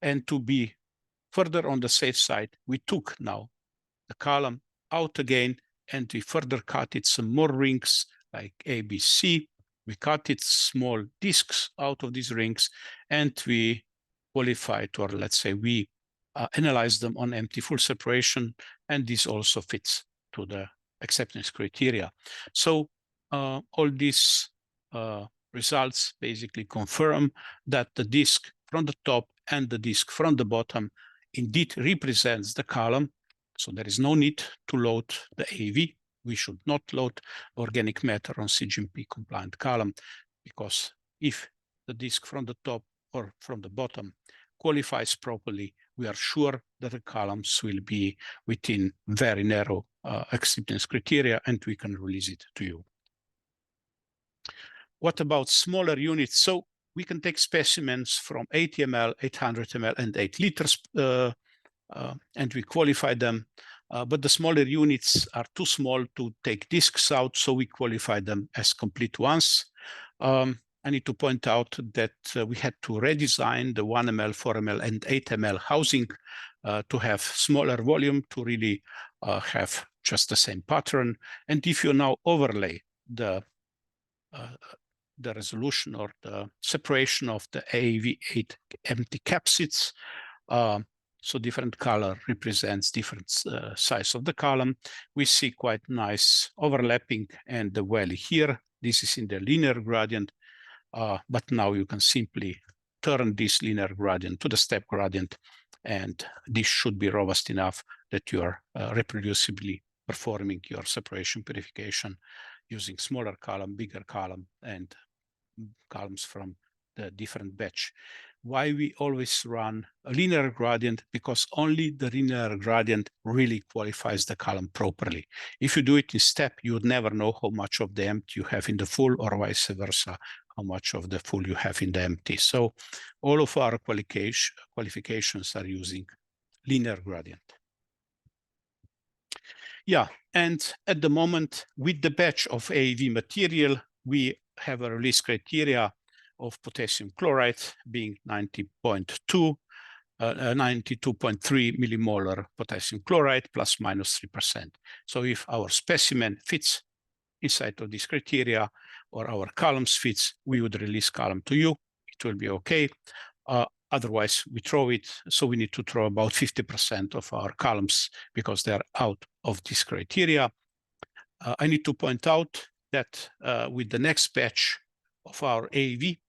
Speaker 2: And to be further on the safe side, we took now the column out again, and we further cut it some more rings like ABC. We cut it small discs out of these rings, and we qualified, or let's say we analyzed them on empty full separation, and this also fits to the acceptance criteria. So all these results basically confirm that the disc from the top and the disc from the bottom indeed represents the column. So there is no need to load the AAV. We should not load organic matter on CGMP compliant column, because if the disc from the top or from the bottom qualifies properly, we are sure that the columns will be within very narrow acceptance criteria, and we can release it to you. What about smaller units? So we can take specimens from 80 ml, 800 ml, and 8 liters, and we qualify them. But the smaller units are too small to take discs out, so we qualify them as complete ones. I need to point out that we had to redesign the 1 ml, 4 ml, and 8 ml housing to have smaller volume to really have just the same pattern. And if you now overlay the resolution or the separation of the AAV8 empty capsids, so different color represents different size of the column. We see quite nice overlapping and the valley here. This is in the linear gradient, but now you can simply turn this linear gradient to the step gradient, and this should be robust enough that you are reproducibly performing your separation purification using smaller column, bigger column, and columns from the different batch. Why we always run a linear gradient? Because only the linear gradient really qualifies the column properly. If you do it in step, you would never know how much of the empty you have in the full, or vice versa, how much of the full you have in the empty. So all of our qualifications are using linear gradient. Yeah, and at the moment, with the batch of AAV material, we have a release criteria of potassium chloride being 92.3 millimolar potassium chloride plus minus 3%. So if our specimen fits inside of this criteria, or our columns fits, we would release column to you. It will be okay. Otherwise, we throw it. So we need to throw about 50% of our columns because they are out of this criteria. I need to point out that with the next batch of our AAV,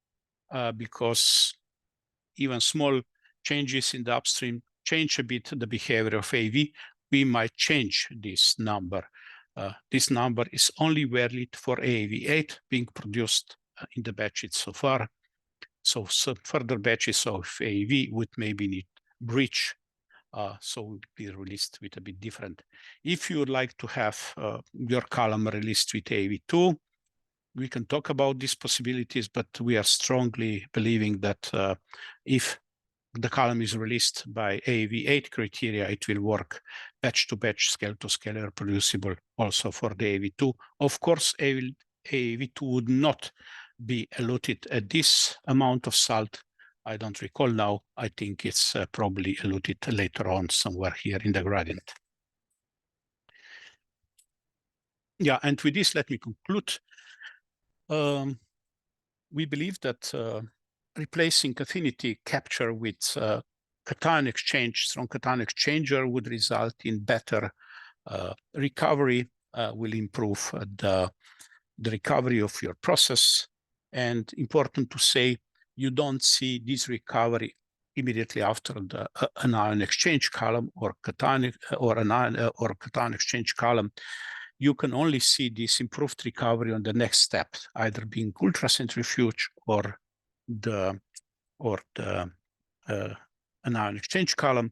Speaker 2: because even small changes in the upstream change a bit the behavior of AAV, we might change this number. This number is only valid for AAV8 being produced in the batches so far. So some further batches of AAV would maybe need breach, so would be released with a bit different. If you would like to have your column released with AAV2, we can talk about these possibilities, but we are strongly believing that if the column is released by AAV8 criteria, it will work batch to batch, scale to scale, reproducible also for the AAV2. Of course, AAV2 would not be eluted at this amount of salt. I don't recall now. I think it's probably eluted later on somewhere here in the gradient. Yeah, and with this, let me conclude. We believe that replacing affinity capture with cation exchange, strong cation exchanger would result in better recovery, will improve the recovery of your process. And important to say, you don't see this recovery immediately after the anion exchange column or cation exchange column. You can only see this improved recovery on the next step, either being ultracentrifuge or the anion exchange column,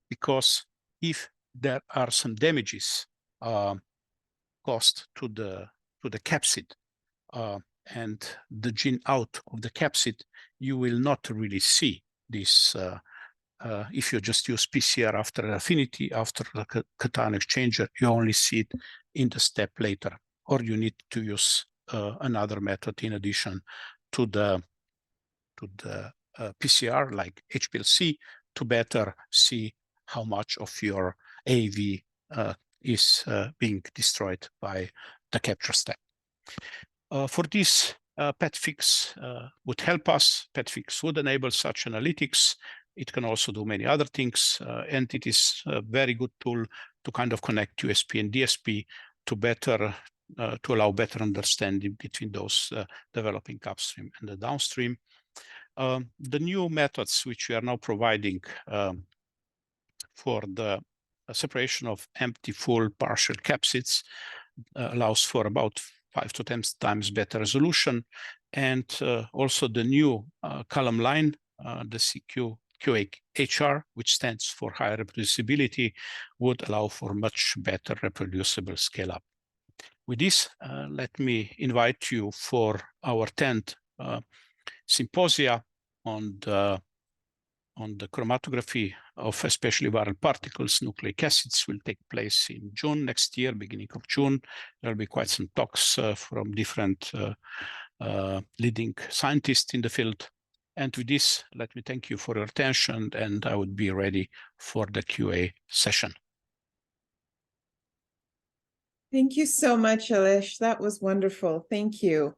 Speaker 2: because if there are some damages caused to the capsid and the gene out of the capsid, you will not really see this. If you just use PCR after affinity, after the cation exchanger, you only see it in the step later, or you need to use another method in addition to the PCR, like HPLC, to better see how much of your AAV is being destroyed by the capture step. For this, PETFix would help us. PETFix would enable such analytics. It can also do many other things, and it is a very good tool to kind of connect USP and DSP to better to allow better understanding between those developing upstream and the downstream. The new methods which we are now providing for the separation of empty, full, partial capsids allows for about 5 to 10 times better resolution, and also the new column line, the CQAHR, which stands for higher reproducibility, would allow for much better reproducible scale-up. With this, let me invite you for our 10th symposia on the chromatography of especially viral particles, nucleic acids, will take place in June next year, beginning of June. There will be quite some talks from different leading scientists in the field. And with this, let me thank you for your attention, and I would be ready for the QA session.
Speaker 1: Thank you so much, Aleš. That was wonderful. Thank you.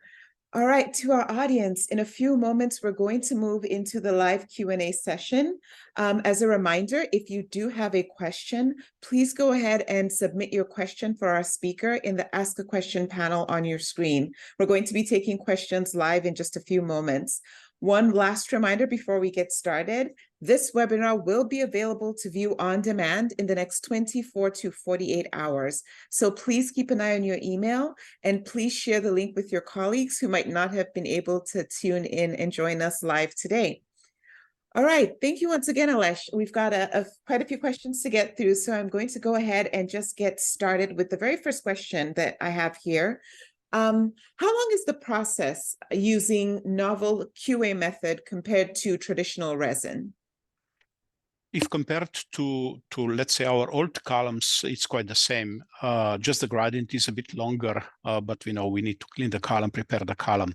Speaker 1: All right, to our audience, in a few moments, we're going to move into the live Q&A session. As a reminder, if you do have a question, please go ahead and submit your question for our speaker in the Ask a Question panel on your screen. We're going to be taking questions live in just a few moments. One last reminder before we get started, this webinar will be available to view on demand in the next 24 to 48 hours. So please keep an eye on your email and please share the link with your colleagues who might not have been able to tune in and join us live today. All right, thank you once again, Aleš. We've got quite a few questions to get through, so I'm going to go ahead and just get started with the very first question that I have here. How long is the process using novel QA method compared to traditional resin?
Speaker 2: If compared to let's say our old columns, it's quite the same. Just the gradient is a bit longer, but we know we need to clean the column, prepare the column.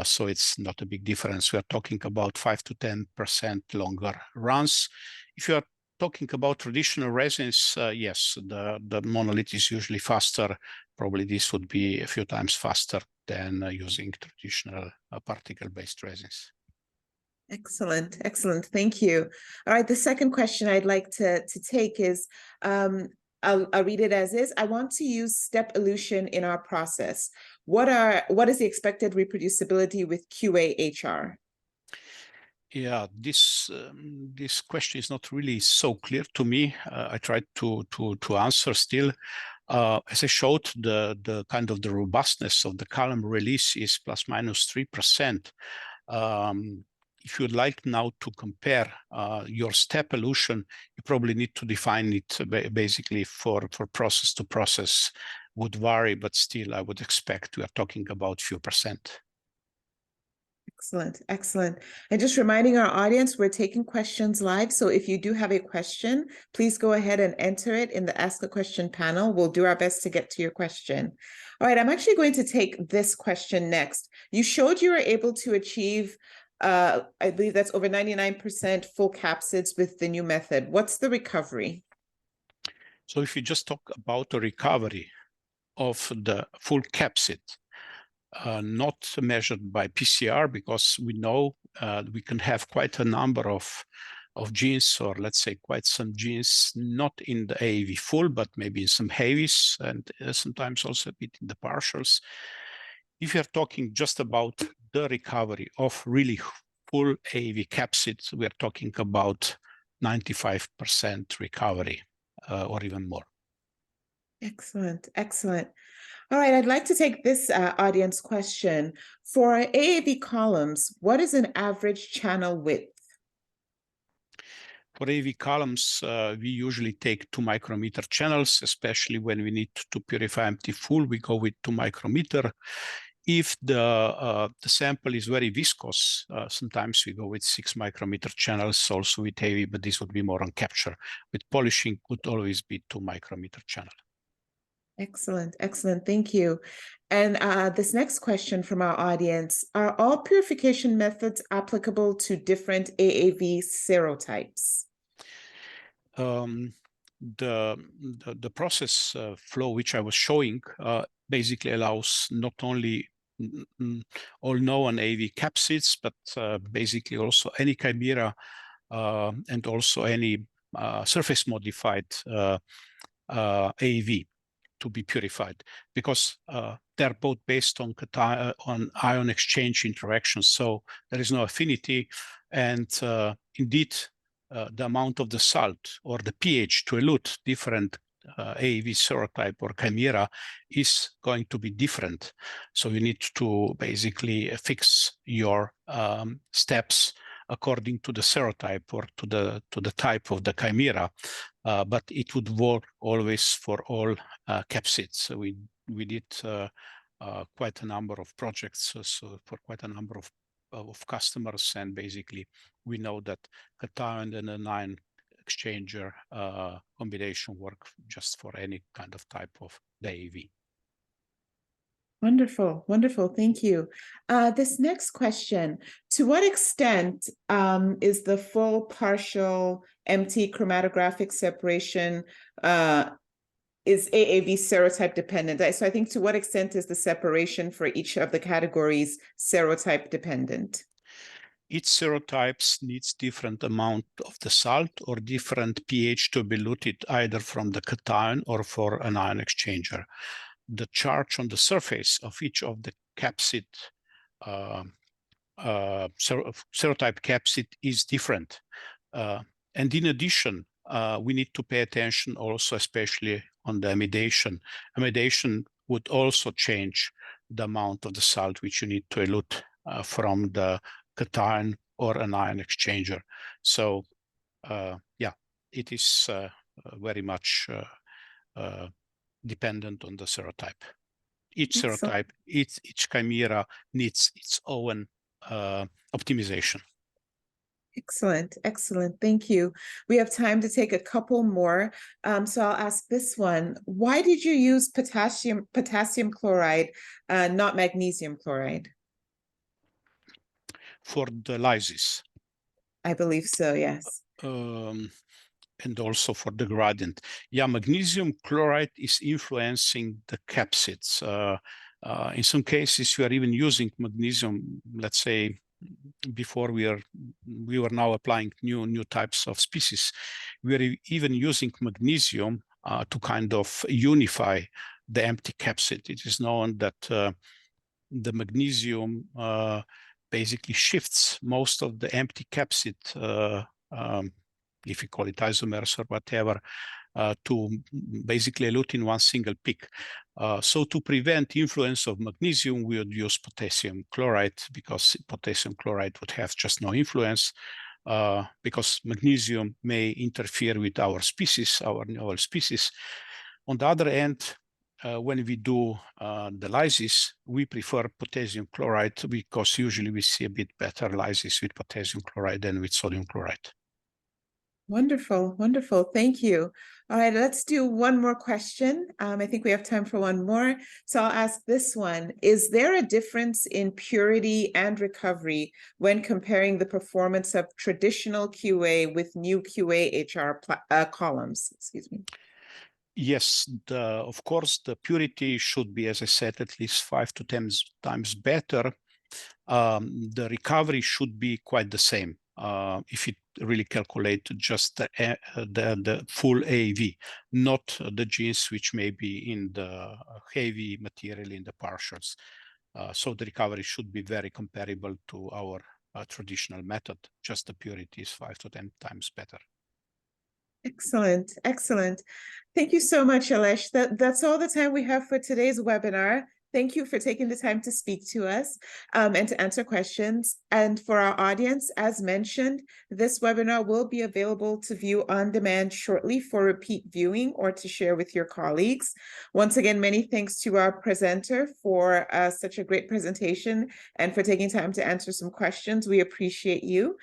Speaker 2: So it's not a big difference. We are talking about 5 to 10% longer runs. If you are talking about traditional resins, yes, the monolith is usually faster. Probably this would be a few times faster than using traditional particle-based resins.
Speaker 1: Excellent, excellent. Thank you. All right, the second question I'd like to take is, I'll read it as is. I want to use step elution in our process. What is the expected reproducibility with QA-HR?
Speaker 2: Yeah, this question is not really so clear to me. I tried to answer still. As I showed, the kind of the robustness of the column release is plus minus 3%. If you'd like now to compare your step elution, you probably need to define it basically for process to process would vary, but still I would expect we are talking about few percent.
Speaker 1: Excellent, excellent. And just reminding our audience, we're taking questions live. So if you do have a question, please go ahead and enter it in the Ask a Question panel. We'll do our best to get to your question. All right, I'm actually going to take this question next. You showed you were able to achieve, I believe that's over 99% full capsids with the new method. What's the recovery?
Speaker 2: So if you just talk about the recovery of the full capsid, not measured by PCR, because we know we can have quite a number of genes, or let's say quite some genes not in the AAV full, but maybe in some heavies, and sometimes also a bit in the partials. If you're talking just about the recovery of really full AAV capsids, we're talking about 95% recovery or even more.
Speaker 1: Excellent, excellent. All right, I'd like to take this audience question. For AAV columns, what is an average channel width?
Speaker 2: For AAV columns, we usually take 2 micrometer channels, especially when we need to purify empty full, we go with 2 micrometer. If the sample is very viscous, sometimes we go with 6 micrometer channels, also with AAV, but this would be more on capture. With polishing, would always be 2 micrometer channel.
Speaker 1: Excellent, excellent. Thank you. And this next question from our audience, are all purification methods applicable to different AAV serotypes?
Speaker 2: The process flow which I was showing basically allows not only all known AAV capsids, but basically also any chimera and also any surface modified AAV to be purified, because they're both based on ion exchange interactions. So there is no affinity, and indeed the amount of the salt or the pH to elute different AAV serotype or chimera is going to be different. So you need to basically fix your steps according to the serotype or to the type of the chimera, but it would work always for all capsids. So we did quite a number of projects, so for quite a number of customers, and basically we know that cation and anion exchanger combination work just for any kind of type of the AAV.
Speaker 1: Wonderful, wonderful. Thank you. This next question, to what extent is the full, partial, empty chromatographic separation is AAV serotype dependent? So I think to what extent is the separation for each of the categories serotype dependent?
Speaker 2: Each serotypes needs different amount of the salt or different pH to be eluted either from the cation or for an ion exchanger. The charge on the surface of each of the capsid serotype capsid is different. And in addition, we need to pay attention also, especially on the amidation. Amidation would also change the amount of the salt which you need to elute from the cation or an ion exchanger. So yeah, it is very much dependent on the serotype. Each serotype, each chimera needs its own optimization.
Speaker 1: Excellent, excellent. Thank you. We have time to take a couple more. So I'll ask this one. Why did you use potassium chloride, not magnesium chloride?
Speaker 2: For the lysis.
Speaker 1: I believe so, yes.
Speaker 2: And also for the gradient. Yeah, magnesium chloride is influencing the capsids. In some cases, we are even using magnesium, let's say, before we were now applying new types of species. We are even using magnesium to kind of unify the empty capsid. It is known that the magnesium basically shifts most of the empty capsid, if you call it isomers or whatever, to basically elute in one single peak. So to prevent influence of magnesium, we would use potassium chloride, because potassium chloride would have just no influence, because magnesium may interfere with our species, our novel species. On the other hand, when we do the lysis, we prefer potassium chloride because usually we see a bit better lysis with potassium chloride than with sodium chloride.
Speaker 1: Wonderful, wonderful. Thank you. All right, let's do one more question. I think we have time for one more. So I'll ask this one. Is there a difference in purity and recovery when comparing the performance of traditional QA with new QA-HR columns? Excuse me.
Speaker 2: Yes, of course, the purity should be, as I said, at least 5 to 10 times better. The recovery should be quite the same if it really calculate just the full AAV, not the genes which may be in the heavy material in the partials. So the recovery should be very comparable to our traditional method. Just the purity is 5 to 10 times better.
Speaker 1: Excellent, excellent. Thank you so much, Aleš. That's all the time we have for today's webinar. Thank you for taking the time to speak to us and to answer questions. And for our audience, as mentioned, this webinar will be available to view on demand shortly for repeat viewing or to share with your colleagues. Once again, many thanks to our presenter for such a great presentation and for taking time to answer some questions. We appreciate you.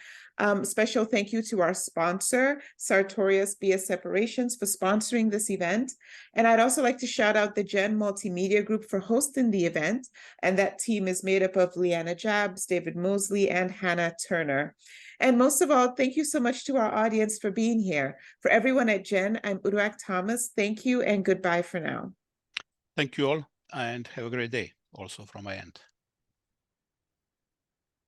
Speaker 1: Special thank you to our sponsor, Sartorius BS Separations, for sponsoring this event. And I'd also like to shout out the Gen Multimedia Group for hosting the event. And that team is made up of Leanna Jabs, David Mosley, and Hannah Turner. And most of all, thank you so much to our audience for being here. For everyone at Gen, I'm Uduak Thomas. Thank you and goodbye for now.
Speaker 2: Thank you all and have a great day also from my end.